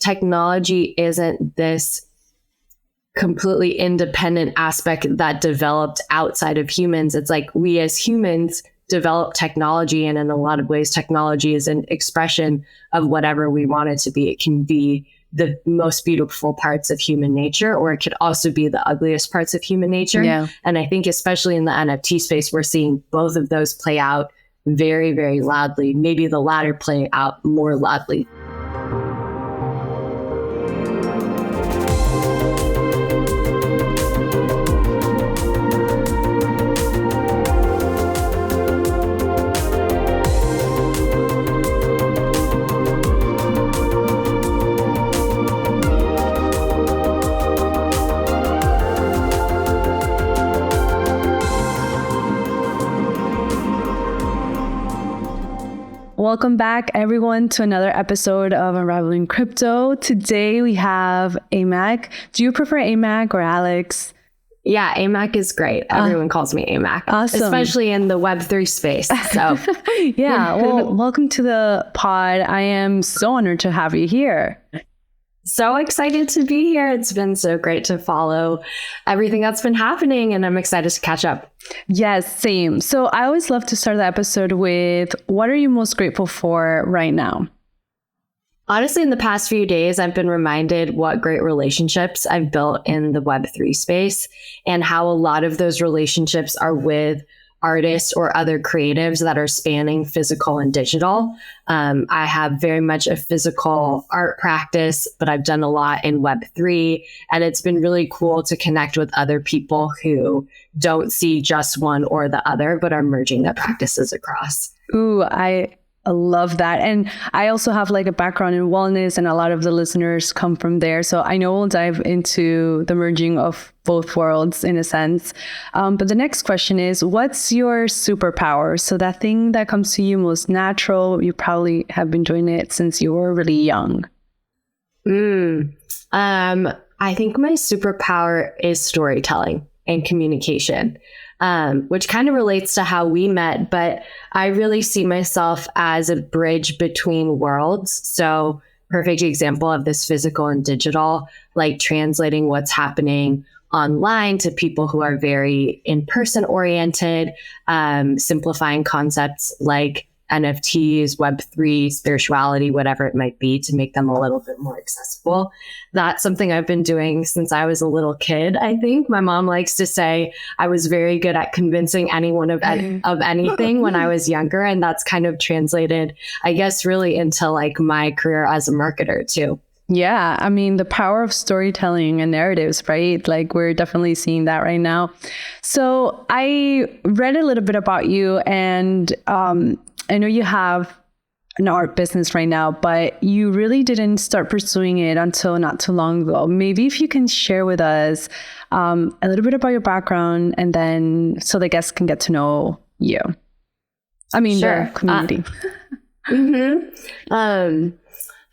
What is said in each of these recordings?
technology isn't this completely independent aspect that developed outside of humans. It's like we as humans develop technology, and in a lot of ways, technology is an expression of whatever we want it to be. It can be the most beautiful parts of human nature, or it could also be the ugliest parts of human nature. Yeah. And I think especially in the NFT space, we're seeing both of those play out very, very loudly. Maybe the latter play out more loudly. Welcome back, everyone, to another episode of Unraveling Crypto. Today we have Amac. Do you prefer Amac or Alex? Yeah, Amac is great. Everyone calls me Amac, awesome. Especially in the Web3 space. So, yeah. Well, welcome to the pod. I am so honored to have you here. So excited to be here. It's been so great to follow everything that's been happening, and I'm excited to catch up. Yes, same. So I always love to start the episode with, what are you most grateful for right now? Honestly, in the past few days, I've been reminded what great relationships I've built in the Web3 space, and how a lot of those relationships are with artists or other creatives that are spanning physical and digital. I have very much a physical art practice, but I've done a lot in Web3, and it's been really cool to connect with other people who don't see just one or the other, but are merging their practices across. Ooh, I love that. And I also have like a background in wellness, and a lot of the listeners come from there. So I know we'll dive into the merging of both worlds in a sense. But the next question is, what's your superpower? So that thing that comes to you most natural, you probably have been doing it since you were really young. I think my superpower is storytelling and communication. Which kind of relates to how we met, but I really see myself as a bridge between worlds. So perfect example of this physical and digital, like translating what's happening online to people who are very in-person oriented, simplifying concepts like NFTs, Web3, spirituality, whatever it might be, to make them a little bit more accessible. That's something I've been doing since I was a little kid. I think my mom likes to say I was very good at convincing anyone of anything when I was younger. And that's kind of translated, I guess, really into like my career as a marketer too. Yeah, I mean, the power of storytelling and narratives, right? Like we're definitely seeing that right now. So I read a little bit about you, and I know you have an art business right now, but you really didn't start pursuing it until not too long ago. Maybe if you can share with us a little bit about your background, and then so the guests can get to know you. I mean, sure. The community.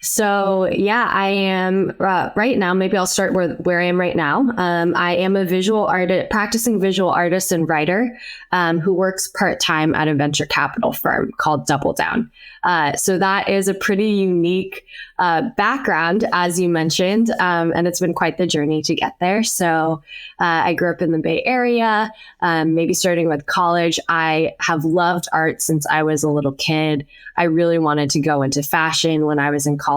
So yeah, I am right now. Maybe I'll start where I am right now. I am a practicing visual artist and writer who works part-time at a venture capital firm called Double Down. So that is a pretty unique background, as you mentioned, and it's been quite the journey to get there. So I grew up in the Bay Area, maybe starting with college. I have loved art since I was a little kid. I really wanted to go into fashion when I was in college.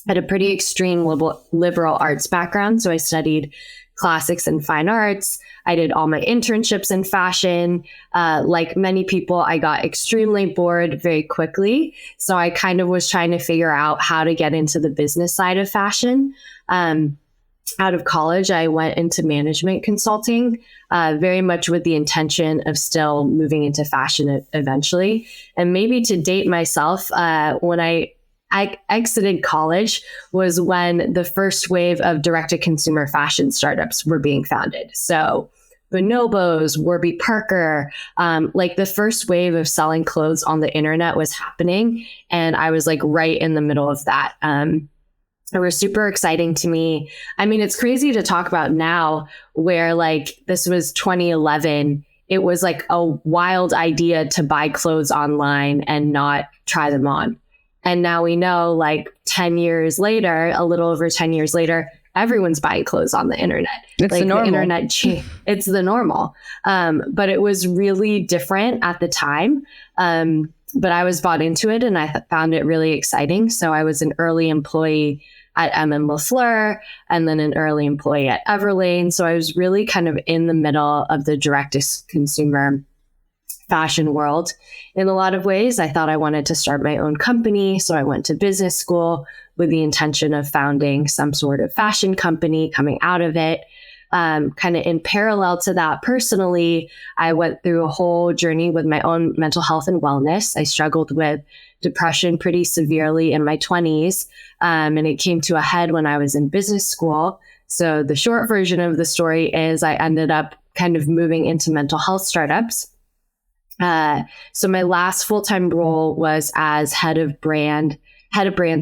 I had a pretty extreme liberal arts background, so I studied classics and fine arts. I did all my internships in fashion. Like many people, I got extremely bored very quickly. So I kind of was trying to figure out how to get into the business side of fashion. Out of college, I went into management consulting, very much with the intention of still moving into fashion eventually. And maybe to date myself, when I exited college was when the first wave of direct-to-consumer fashion startups were being founded. So Bonobos, Warby Parker, like the first wave of selling clothes on the internet was happening. And I was like right in the middle of that. It was super exciting to me. I mean, it's crazy to talk about now where like this was 2011. It was like a wild idea to buy clothes online and not try them on. And now we know, like 10 years later, a little over 10 years later, everyone's buying clothes on the internet. It's like the normal. The internet, it's the normal. But it was really different at the time. But I was bought into it and I found it really exciting. So I was an early employee at M. Lafleur and then an early employee at Everlane. So I was really kind of in the middle of the direct-to-consumer fashion world. In a lot of ways, I thought I wanted to start my own company. So I went to business school with the intention of founding some sort of fashion company coming out of it. Kind of in parallel to that, personally, I went through a whole journey with my own mental health and wellness. I struggled with depression pretty severely in my 20s, and it came to a head when I was in business school. So the short version of the story is I ended up kind of moving into mental health startups. So my last full-time role was as head of brand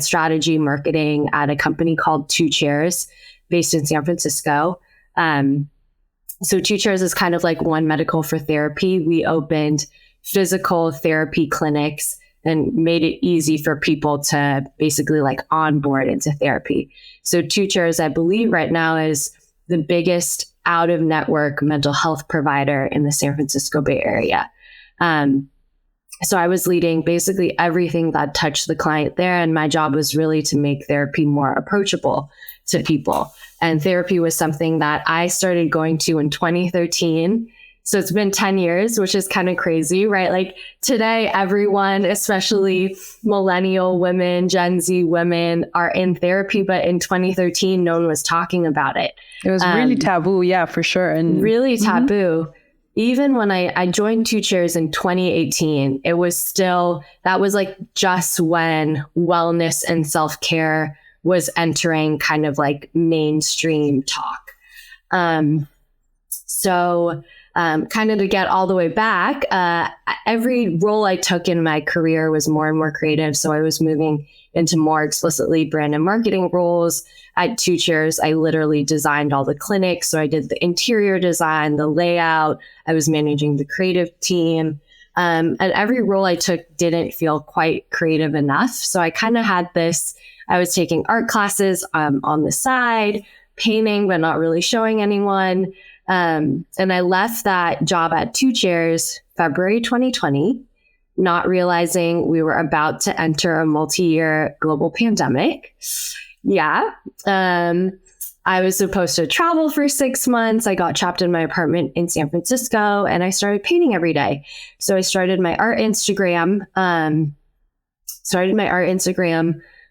strategy marketing at a company called Two Chairs based in San Francisco. So Two Chairs is kind of like One Medical for therapy. We opened physical therapy clinics and made it easy for people to basically like onboard into therapy. So Two Chairs, I believe right now, is the biggest out-of-network mental health provider in the San Francisco Bay Area. So I was leading basically everything that touched the client there. And my job was really to make therapy more approachable to people. And therapy was something that I started going to in 2013. So it's been 10 years, which is kind of crazy, right? Like today, everyone, especially millennial women, Gen Z women, are in therapy. But in 2013, no one was talking about it. It was really taboo. Yeah, for sure. And really taboo. Even when I joined Two Chairs in 2018, it was still, that was like just when wellness and self-care was entering kind of like mainstream talk. So kind of to get all the way back, every role I took in my career was more and more creative. So I was moving into more explicitly brand and marketing roles. At Two Chairs, I literally designed all the clinics. So I did the interior design, the layout. I was managing the creative team. And every role I took didn't feel quite creative enough. So I kind of had this, I was taking art classes on the side, painting, but not really showing anyone. And I left that job at Two Chairs February 2020, not realizing we were about to enter a multi-year global pandemic. Yeah. I was supposed to travel for 6 months. I got trapped in my apartment in San Francisco and I started painting every day. So I started my art Instagram,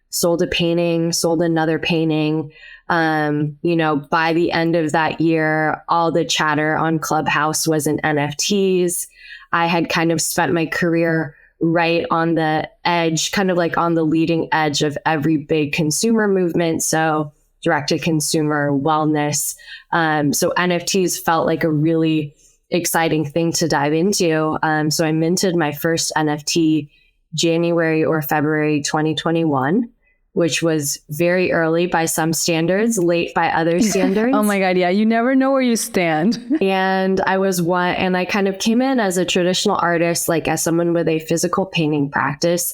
sold a painting, sold another painting. By the end of that year, all the chatter on Clubhouse was in NFTs. I had kind of spent my career right on the edge, kind of like on the leading edge of every big consumer movement. So direct-to-consumer wellness. So NFTs felt like a really exciting thing to dive into. So I minted my first NFT January or February 2021. Which was very early by some standards, late by other standards. Oh my God, yeah. You never know where you stand. And I kind of came in as a traditional artist, like as someone with a physical painting practice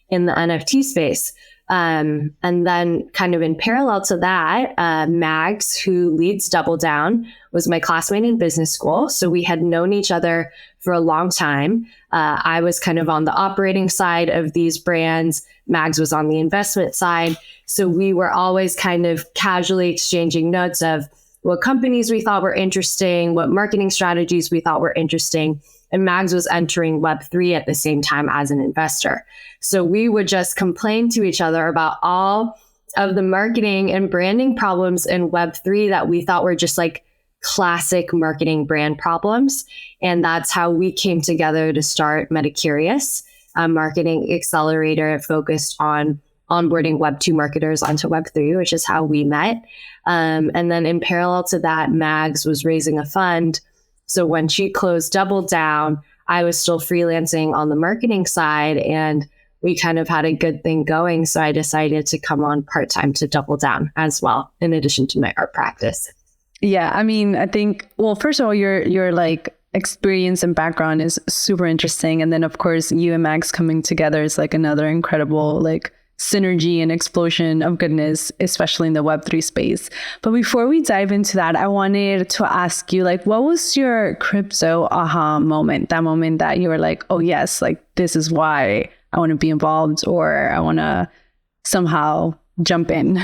in the NFT space. And then kind of in parallel to that, Mags, who leads Double Down, was my classmate in business school. So we had known each other for a long time. I was kind of on the operating side of these brands. Mags was on the investment side. So we were always kind of casually exchanging notes of what companies we thought were interesting, what marketing strategies we thought were interesting. And Mags was entering Web3 at the same time as an investor. So we would just complain to each other about all of the marketing and branding problems in Web3 that we thought were just like classic marketing brand problems. And that's how we came together to start Metacurious, a marketing accelerator focused on onboarding Web2 marketers onto Web3, which is how we met. And then in parallel to that, Mags was raising a fund. So when she closed Double Down, I was still freelancing on the marketing side and we kind of had a good thing going. So I decided to come on part-time to Double Down as well, in addition to my art practice. Yeah, I mean, I think, well, first of all, you're like experience and background is super interesting. And then of course, you and Mags coming together is like another incredible like synergy and explosion of goodness, especially in the Web3 space. But before we dive into that, I wanted to ask you, like, what was your crypto aha moment? That moment that you were like, oh yes, like this is why I want to be involved, or I want to somehow jump in.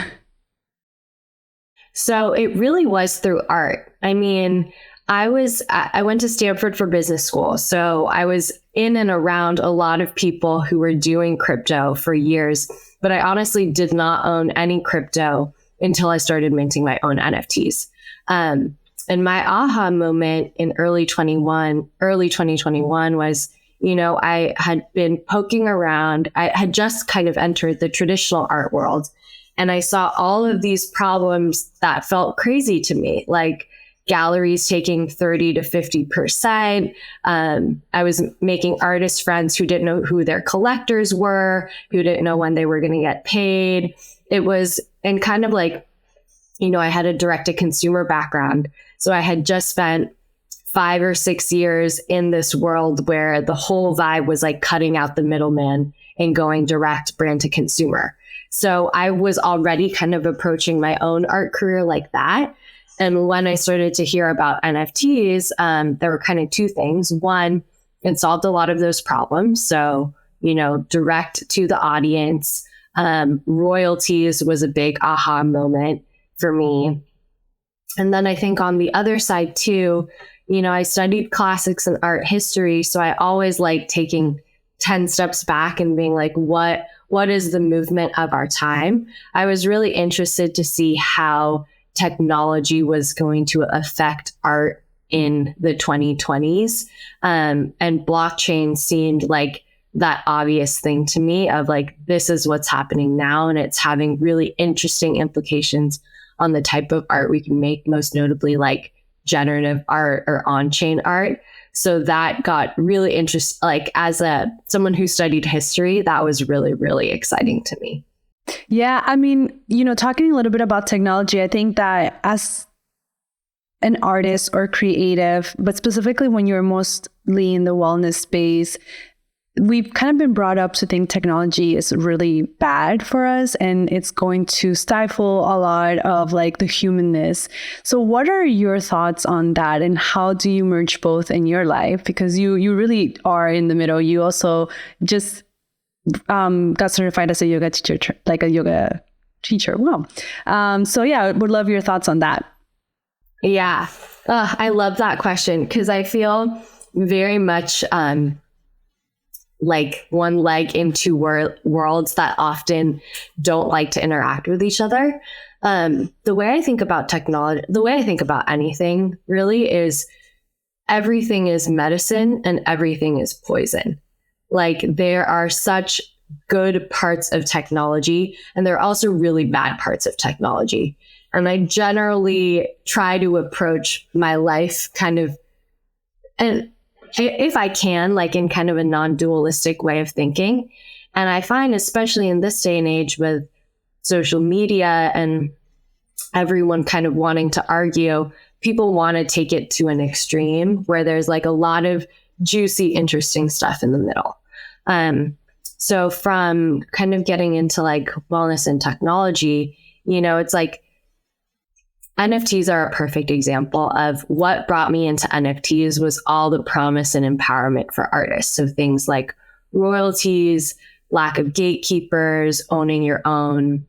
So it really was through art. I mean, I went to Stanford for business school. So I was in and around a lot of people who were doing crypto for years, but I honestly did not own any crypto until I started minting my own NFTs. And my aha moment in early 2021 was, I had been poking around. I had just kind of entered the traditional art world, and I saw all of these problems that felt crazy to me, like galleries taking 30 to 50%. I was making artist friends who didn't know who their collectors were, who didn't know when they were going to get paid. It was, and kind of like, I had a direct to consumer background. So I had just spent 5 or 6 years in this world where the whole vibe was like cutting out the middleman and going direct brand to consumer. So I was already kind of approaching my own art career like that. And when I started to hear about NFTs, there were kind of two things. One, it solved a lot of those problems. So, direct to the audience. Royalties was a big aha moment for me. And then I think on the other side too, I studied classics and art history. So I always like taking 10 steps back and being like, what is the movement of our time? I was really interested to see how technology was going to affect art in the 2020s. And blockchain seemed like that obvious thing to me of like, this is what's happening now. And it's having really interesting implications on the type of art we can make, most notably like generative art or on-chain art. So that got really interesting. Like as someone who studied history, that was really, really exciting to me. Yeah, I mean, talking a little bit about technology, I think that as an artist or creative, but specifically when you're mostly in the wellness space, we've kind of been brought up to think technology is really bad for us and it's going to stifle a lot of like the humanness. So what are your thoughts on that, and how do you merge both in your life? Because you really are in the middle. You also just got certified as a yoga teacher, like a yoga teacher. Wow. So yeah, would love your thoughts on that. Yeah. I love that question because I feel very much like one leg in two worlds that often don't like to interact with each other. The way I think about technology, the way I think about anything really is everything is medicine and everything is poison. Like there are such good parts of technology and there are also really bad parts of technology. And I generally try to approach my life kind of, and if I can, like in kind of a non-dualistic way of thinking. And I find, especially in this day and age with social media and everyone kind of wanting to argue, people want to take it to an extreme where there's like a lot of juicy, interesting stuff in the middle. So from kind of getting into like wellness and technology, it's like NFTs are a perfect example of what brought me into NFTs was all the promise and empowerment for artists. So things like royalties, lack of gatekeepers, owning your own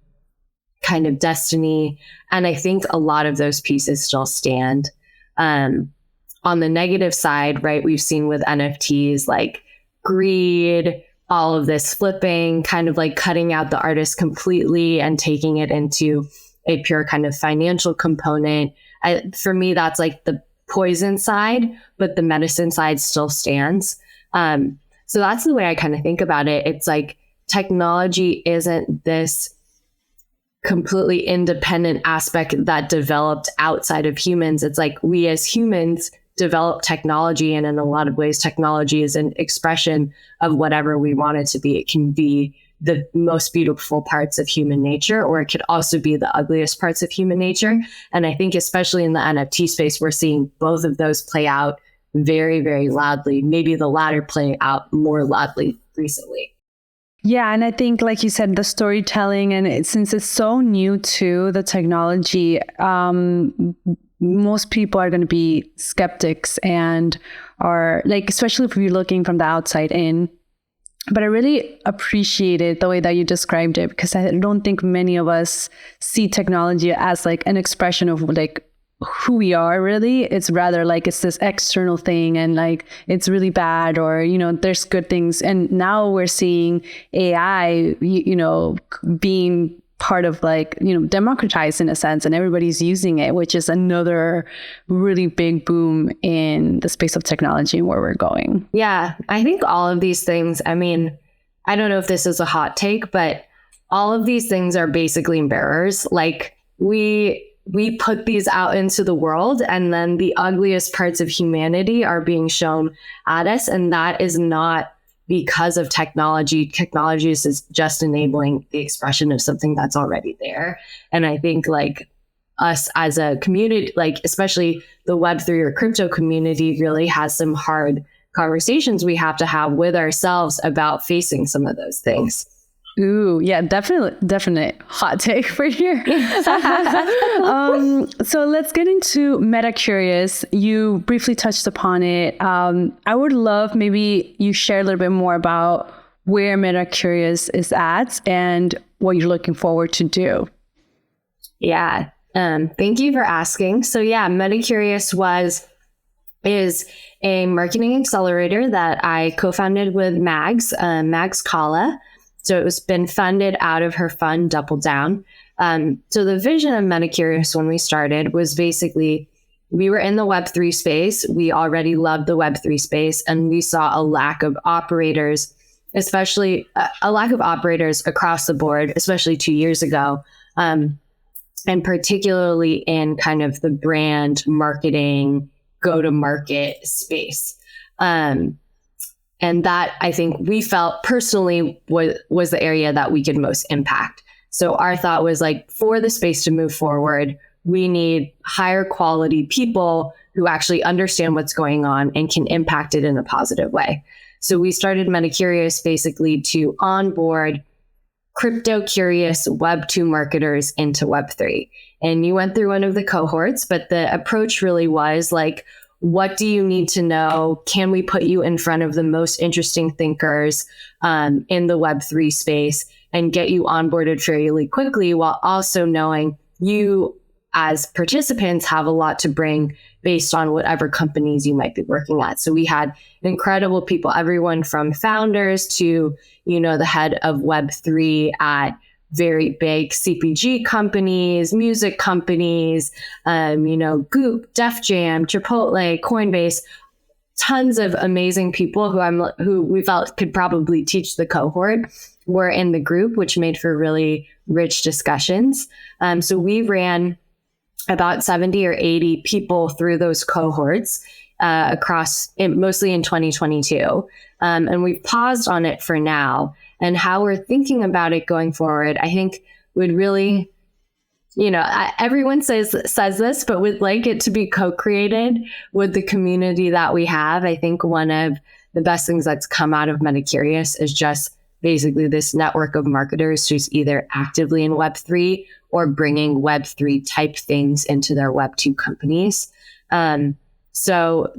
kind of destiny. And I think a lot of those pieces still stand. On the negative side, right, we've seen with NFTs like greed, all of this flipping, kind of like cutting out the artist completely and taking it into a pure kind of financial component. For me, that's like the poison side, but the medicine side still stands. So that's the way I kind of think about it. It's like technology isn't this completely independent aspect that developed outside of humans. It's like we as humans develop technology, and in a lot of ways, technology is an expression of whatever we want it to be. It can be the most beautiful parts of human nature, or it could also be the ugliest parts of human nature. And I think especially in the NFT space, we're seeing both of those play out very, very loudly, maybe the latter playing out more loudly recently. Yeah. And I think, like you said, the storytelling, and since it's so new to the technology, most people are going to be skeptics and are like, especially if you're looking from the outside in. But I really appreciated the way that you described it, because I don't think many of us see technology as like an expression of like who we are really. It's rather like it's this external thing and like it's really bad, or, you know, there's good things. And now we're seeing AI, you know, being part of like, you know, democratized in a sense, and everybody's using it, which is another really big boom in the space of technology and where we're going. Yeah, I think all of these things, I mean, I don't know if this is a hot take, but all of these things are basically mirrors. Like we put these out into the world, and then the ugliest parts of humanity are being shown at us. And that is not because of technology. Technology is just enabling the expression of something that's already there. And I think like us as a community, like especially the Web3 or crypto community, really has some hard conversations we have to have with ourselves about facing some of those things. Ooh, yeah, definite hot take for here. So let's get into Metacurious. You briefly touched upon it. I would love maybe you share a little bit more about where Metacurious is at and what you're looking forward to do. Yeah, thank you for asking. So yeah, Metacurious is a marketing accelerator that I co-founded with Mags Kala. So it was been funded out of her fund, Double Down. So the vision of Metacurious when we started was basically, we were in the Web3 space. We already loved the Web3 space, and we saw a lack of operators, especially a lack of operators across the board, especially 2 years ago. And particularly in kind of the brand marketing, go-to-market space. And that, I think we felt personally was the area that we could most impact. So our thought was like, for the space to move forward, we need higher quality people who actually understand what's going on and can impact it in a positive way. So we started Metacurious basically to onboard crypto curious Web2 marketers into Web3. And you went through one of the cohorts, but the approach really was like, what do you need to know? Can we put you in front of the most interesting thinkers in the Web3 space and get you onboarded fairly quickly, while also knowing you as participants have a lot to bring based on whatever companies you might be working at. So we had incredible people, everyone from founders to, you know, the head of Web3 at very big CPG companies, music companies, you know, Goop, Def Jam, Chipotle, Coinbase, tons of amazing people who we felt could probably teach the cohort were in the group, which made for really rich discussions. So we ran about 70 or 80 people through those cohorts mostly in 2022. And we've paused on it for now. And how we're thinking about it going forward, I think would really, you know, everyone says this, but would like it to be co-created with the community that we have. I think one of the best things that's come out of Metacurious is just basically this network of marketers who's either actively in Web3 or bringing Web3 type things into their Web2 companies. So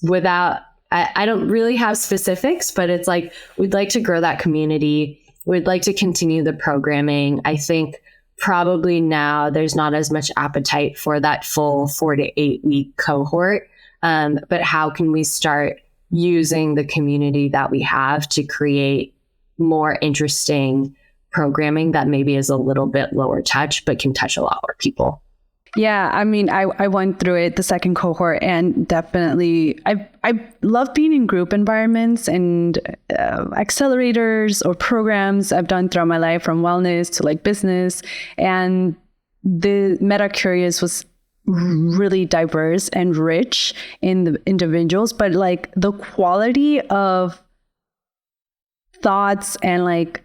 without, I don't really have specifics, but it's like, we'd like to grow that community. We'd like to continue the programming. I think probably now there's not as much appetite for that full 4 to 8 week cohort. But how can we start using the community that we have to create more interesting programming that maybe is a little bit lower touch, but can touch a lot more people? Yeah, I mean, I went through it, the second cohort, and definitely I love being in group environments and accelerators or programs I've done throughout my life, from wellness to like business. And the Metacurious was really diverse and rich in the individuals, but like the quality of thoughts and like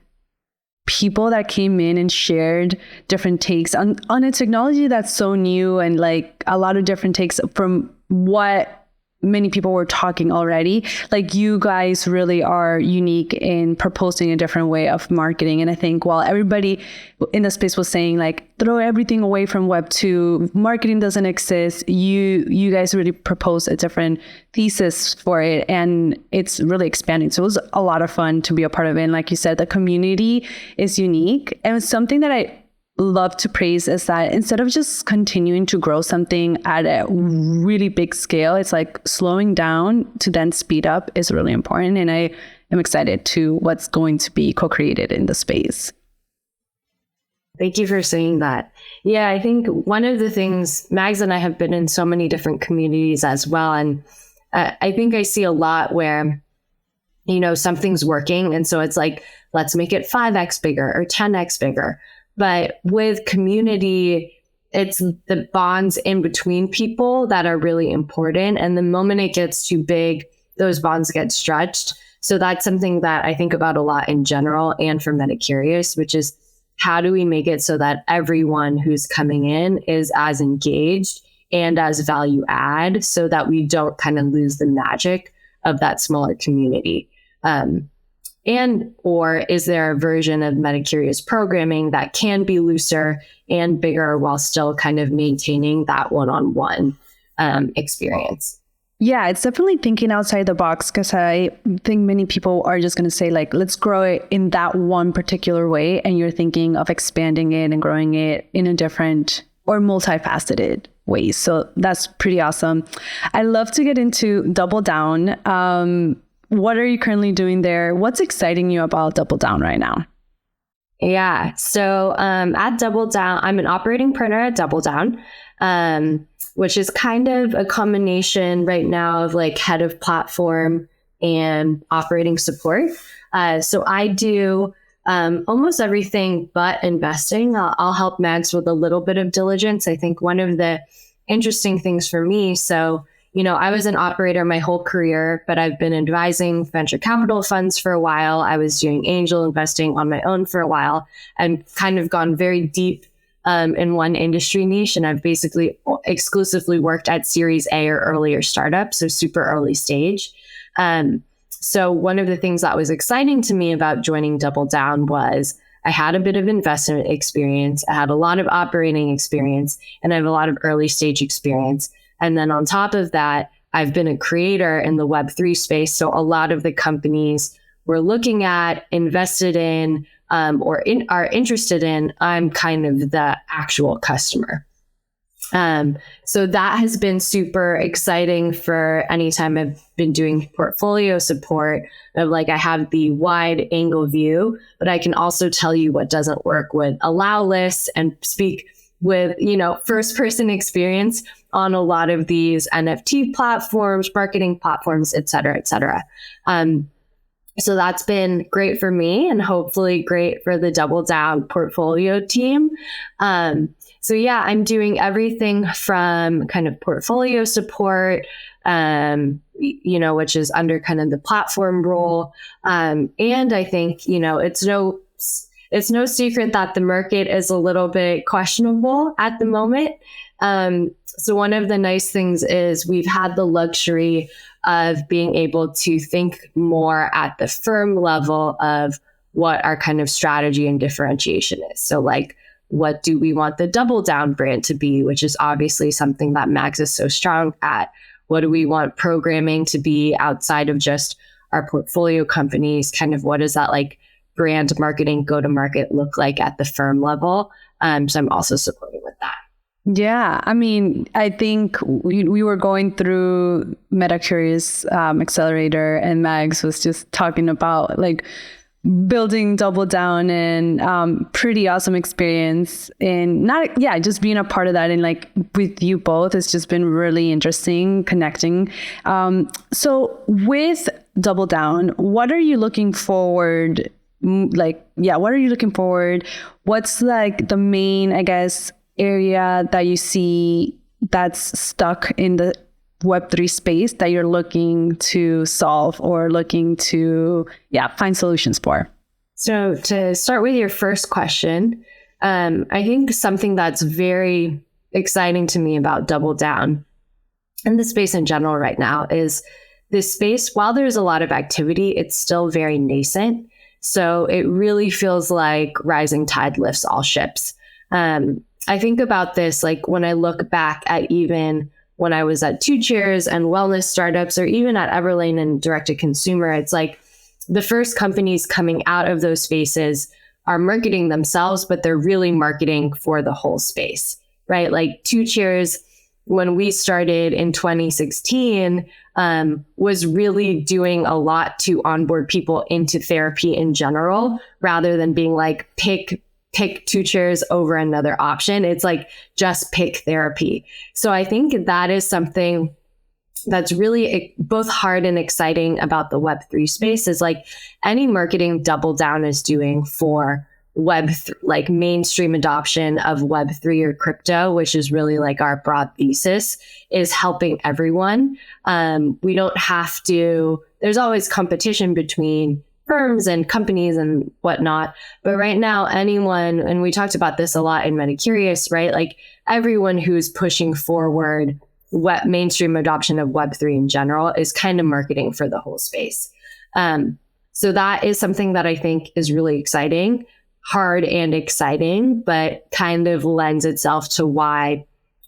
people that came in and shared different takes on a technology that's so new, and like a lot of different takes from what many people were talking already, like you guys really are unique in proposing a different way of marketing. And I think while everybody in the space was saying like, throw everything away from Web2, marketing doesn't exist, you guys really propose a different thesis for it. And it's really expanding. So it was a lot of fun to be a part of it. And like you said, the community is unique. And it's something that I love to praise is that instead of just continuing to grow something at a really big scale, it's like slowing down to then speed up is really important. And I am excited to what's going to be co-created in the space. Thank you for saying that. Yeah, I think one of the things, Mags and I have been in so many different communities as well. And I think I see a lot where, something's working. And so it's like, let's make it 5x bigger or 10x bigger. But with community, it's the bonds in between people that are really important. And the moment it gets too big, those bonds get stretched. So that's something that I think about a lot in general and for Metacurious, which is how do we make it so that everyone who's coming in is as engaged and as value add so that we don't kind of lose the magic of that smaller community. Or is there a version of Metacurious programming that can be looser and bigger while still kind of maintaining that one-on-one experience? Yeah, it's definitely thinking outside the box, because I think many people are just going to say like, let's grow it in that one particular way. And you're thinking of expanding it and growing it in a different or multifaceted ways. So that's pretty awesome. I love to get into Double Down. What are you currently doing there? What's exciting you about Double Down right now? Yeah. So at Double Down, I'm an operating partner at Double Down, which is kind of a combination right now of like head of platform and operating support. So I do almost everything but investing. I'll help Mags with a little bit of diligence. I think one of the interesting things for me, I was an operator my whole career, but I've been advising venture capital funds for a while. I was doing angel investing on my own for a while and kind of gone very deep in one industry niche. And I've basically exclusively worked at Series A or earlier startups, so super early stage. So one of the things that was exciting to me about joining Double Down was I had a bit of investment experience. I had a lot of operating experience, and I have a lot of early stage experience. And then on top of that, I've been a creator in the Web3 space. So a lot of the companies we're looking at, invested in, are interested in, I'm kind of the actual customer. So that has been super exciting for any time I've been doing portfolio support of like, I have the wide angle view, but I can also tell you what doesn't work with allow lists and speak with, first person experience on a lot of these NFT platforms, marketing platforms, et cetera, et cetera. So that's been great for me and hopefully great for the Double Down portfolio team. So yeah, I'm doing everything from kind of portfolio support, which is under kind of the platform role. And I think, it's no secret that the market is a little bit questionable at the moment. So one of the nice things is we've had the luxury of being able to think more at the firm level of what our kind of strategy and differentiation is. So like, what do we want the Double Down brand to be, which is obviously something that Mags is so strong at. What do we want programming to be outside of just our portfolio companies? Kind of what is that like brand marketing, go-to-market look like at the firm level? So I'm also supporting with that. Yeah, I mean, I think we were going through Metacurious accelerator, and Mags was just talking about like building Double Down and pretty awesome experience and just being a part of that and like with you both, it's just been really interesting connecting. So with Double Down, what are you looking forward? What are you looking forward? What's like the main, I guess, area that you see that's stuck in the Web3 space that you're looking to solve or looking to find solutions for? So to start with your first question, I think something that's very exciting to me about Double Down and the space in general right now is this space, while there's a lot of activity, it's still very nascent. So it really feels like rising tide lifts all ships. I think about this, like when I look back at even when I was at Two Cheers and wellness startups, or even at Everlane and direct to consumer, it's like the first companies coming out of those spaces are marketing themselves, but they're really marketing for the whole space, right? Like Two Cheers, when we started in 2016, was really doing a lot to onboard people into therapy in general, rather than being like, pick Two Cheers over another option. It's like, just pick therapy. So I think that is something that's really both hard and exciting about the Web3 space, is like any marketing Double Down is doing for like mainstream adoption of Web3 or crypto, which is really like our broad thesis, is helping everyone. We don't have to, there's always competition between firms and companies and whatnot. But right now, anyone, and we talked about this a lot in Metacurious, right? Like everyone who's pushing forward mainstream adoption of Web3 in general is kind of marketing for the whole space. So that is something that I think is really exciting, hard and exciting, but kind of lends itself to why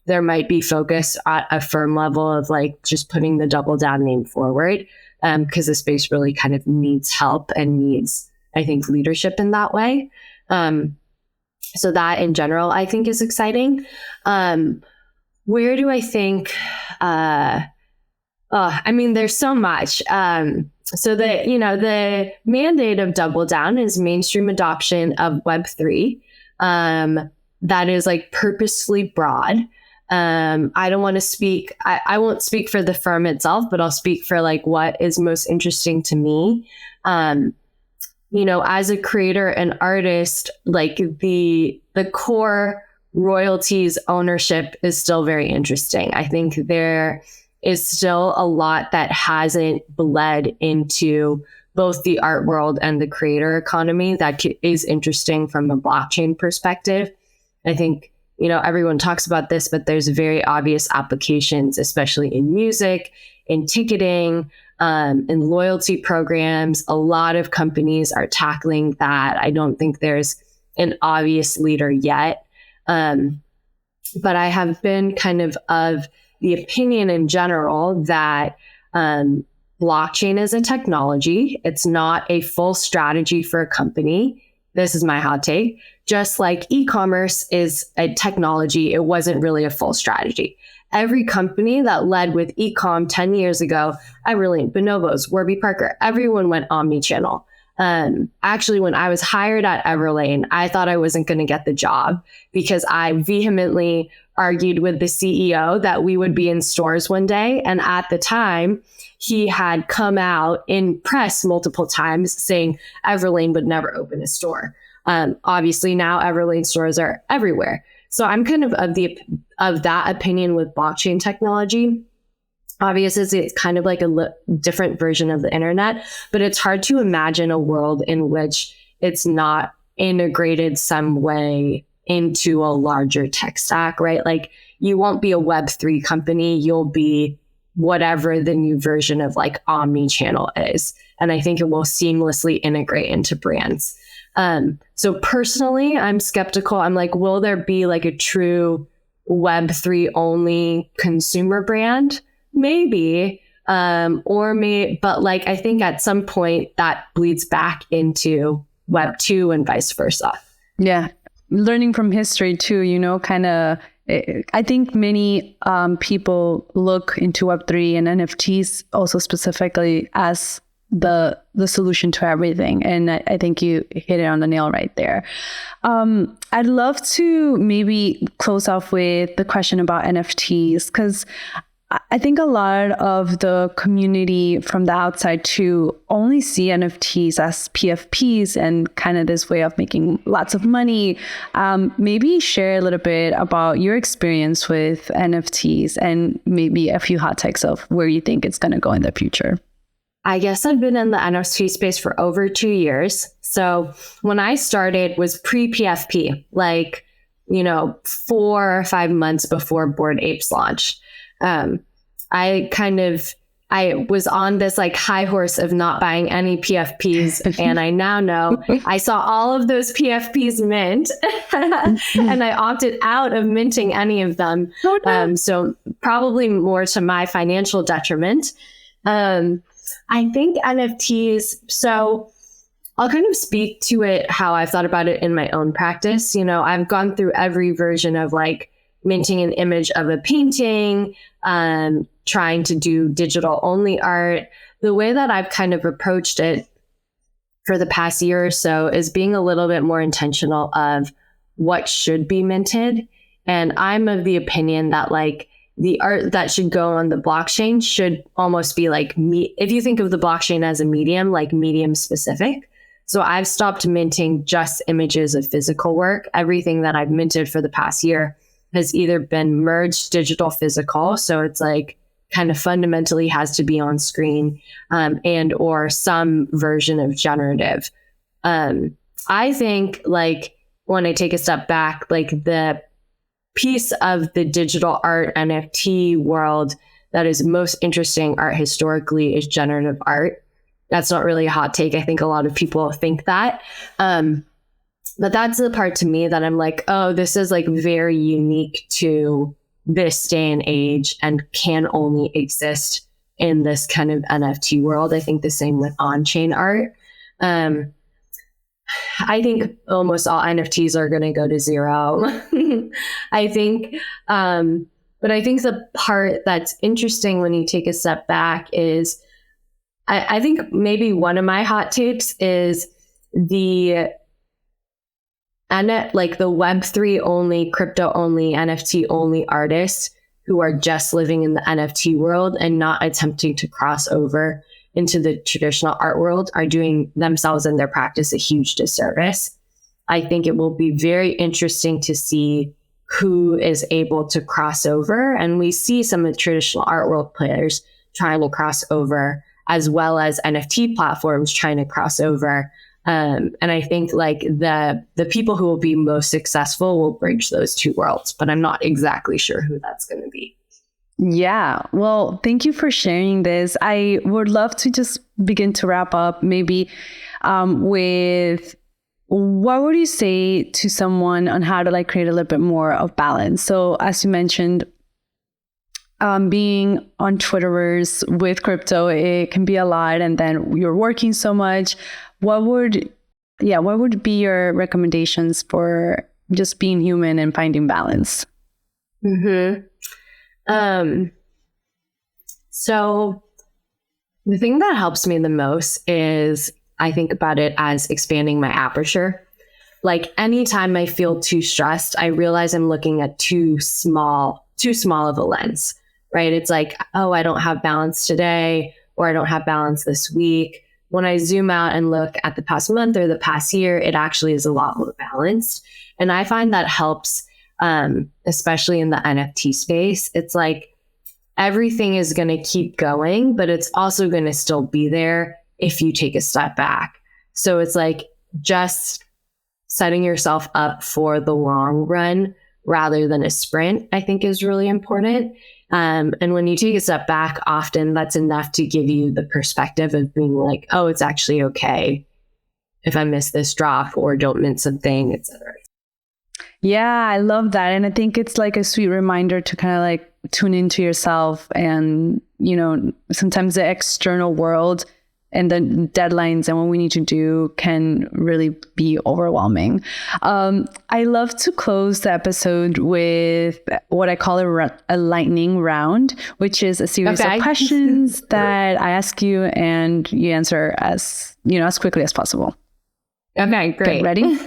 there might be focus at a firm level of like just putting the Double Down name forward. Because the space really kind of needs help and needs, I think, leadership in that way. So that in general, I think is exciting. Where do I think, I mean, there's so much. So the mandate of Double Down is mainstream adoption of Web3. That is like purposely broad. I don't want to speak, I won't speak for the firm itself, but I'll speak for like what is most interesting to me. As a creator and artist, like the core royalties ownership is still very interesting. I think there is still a lot that hasn't bled into both the art world and the creator economy that is interesting from a blockchain perspective. I think everyone talks about this, but there's very obvious applications, especially in music, in ticketing, in loyalty programs. A lot of companies are tackling that. I don't think there's an obvious leader yet. But I have been kind of the opinion in general that blockchain is a technology. It's not a full strategy for a company. This is my hot take. Just like e-commerce is a technology, it wasn't really a full strategy. Every company that led with e-com 10 years ago, Everlane, Bonobos, Warby Parker, everyone went omni-channel. Actually, when I was hired at Everlane, I thought I wasn't going to get the job because I vehemently argued with the CEO that we would be in stores one day. And at the time, he had come out in press multiple times saying Everlane would never open a store. Obviously, now Everlane stores are everywhere. So I'm kind of that opinion with blockchain technology. Obviously, it's kind of like a different version of the internet, but it's hard to imagine a world in which it's not integrated some way into a larger tech stack, right? Like you won't be a Web3 company, you'll be whatever the new version of like omni-channel is. And I think it will seamlessly integrate into brands. So personally, I'm skeptical. I'm like, will there be like a true Web3 only consumer brand? Maybe, but like, I think at some point that bleeds back into Web 2 and vice versa. Yeah. Learning from history too, I think many people look into Web3 and NFTs also specifically as the solution to everything. And I think you hit it on the nail right there. I'd love to maybe close off with the question about NFTs, because I think a lot of the community from the outside too only see NFTs as PFPs and kind of this way of making lots of money. Maybe share a little bit about your experience with NFTs and maybe a few hot takes of where you think it's going to go in the future. I guess I've been in the NFT space for over 2 years. So when I started was pre-PFP, 4 or 5 months before Bored Apes launched. I was on this like high horse of not buying any PFPs. And I now know I saw all of those PFPs mint and I opted out of minting any of them. So probably more to my financial detriment. I think NFTs, so I'll kind of speak to it how I've thought about it in my own practice. You know, I've gone through every version of like minting an image of a painting, trying to do digital only art. The way that I've kind of approached it for the past year or so is being a little bit more intentional of what should be minted. And I'm of the opinion that like the art that should go on the blockchain should almost be like if you think of the blockchain as a medium, like medium specific. So I've stopped minting just images of physical work. Everything that I've minted for the past year has either been merged digital physical. So it's like kind of fundamentally has to be on screen, and or some version of generative. I think like when I take a step back, like the piece of the digital art NFT world that is most interesting art historically is generative art. That's not really a hot take. I think a lot of people think that. But that's the part to me that I'm like, oh, this is like very unique to this day and age and can only exist in this kind of NFT world. I think the same with on-chain art. I think almost all NFTs are going to go to zero. I think, but I think the part that's interesting when you take a step back is, I think maybe one of my hot takes is like the Web3 only, crypto only, NFT only artists who are just living in the NFT world and not attempting to cross over into the traditional art world are doing themselves and their practice a huge disservice. I think it will be very interesting to see who is able to cross over. And we see some of the traditional art world players trying to cross over, as well as NFT platforms trying to cross over. And I think like the people who will be most successful will bridge those two worlds, but I'm not exactly sure who that's going to be. Yeah. Well, thank you for sharing this. I would love to just begin to wrap up maybe with what would you say to someone on how to like create a little bit more of balance? So as you mentioned, being on Twitterverse with crypto, it can be a lot. And then you're working so much. What would be your recommendations for just being human and finding balance? Mm-hmm. So the thing that helps me the most is I think about it as expanding my aperture. Like anytime I feel too stressed, I realize I'm looking at too small of a lens, right? It's like, oh, I don't have balance today, or I don't have balance this week. When I zoom out and look at the past month or the past year, it actually is a lot more balanced. And I find that helps, especially in the NFT space. It's like everything is going to keep going, but it's also going to still be there if you take a step back. So it's like just setting yourself up for the long run rather than a sprint, I think is really important. And when you take a step back, often that's enough to give you the perspective of being like, oh, it's actually okay if I miss this drop or don't mint something, etc. Yeah, I love that. And I think it's like a sweet reminder to kind of like tune into yourself and, you know, sometimes the external world and the deadlines and what we need to do can really be overwhelming. I love to close the episode with what I call a lightning round, which is a series of questions that I ask you and you answer as quickly as possible. Okay, great. Okay, ready?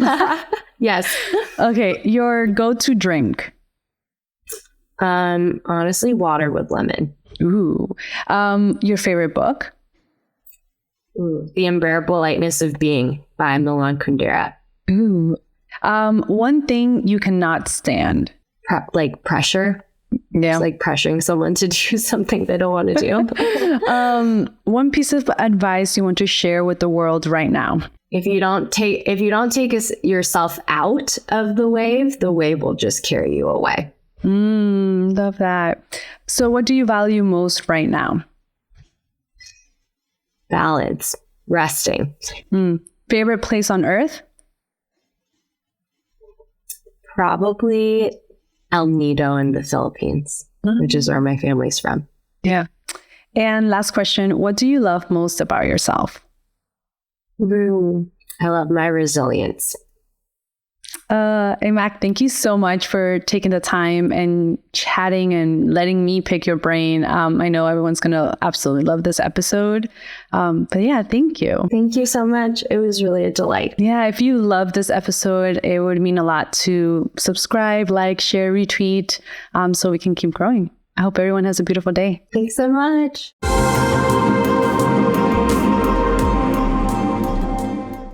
Yes. Okay, your go-to drink? Honestly, water with lemon. Ooh. Your favorite book? Ooh, The Unbearable Lightness of Being by Milan Kundera. Ooh. One thing you cannot stand? Like pressure. Yeah. It's like pressuring someone to do something they don't want to do. One piece of advice you want to share with the world right now? If you don't take yourself out of the wave will just carry you away. Love that. So what do you value most right now? Balance, resting. Favorite place on earth? Probably El Nido in the Philippines, which is where my family's from. Yeah. And last question, what do you love most about yourself? I love my resilience. Amac, thank you so much for taking the time and chatting and letting me pick your brain. I know everyone's going to absolutely love this episode. But yeah, thank you. Thank you so much. It was really a delight. Yeah, if you love this episode, it would mean a lot to subscribe, like, share, retweet, so we can keep growing. I hope everyone has a beautiful day. Thanks so much.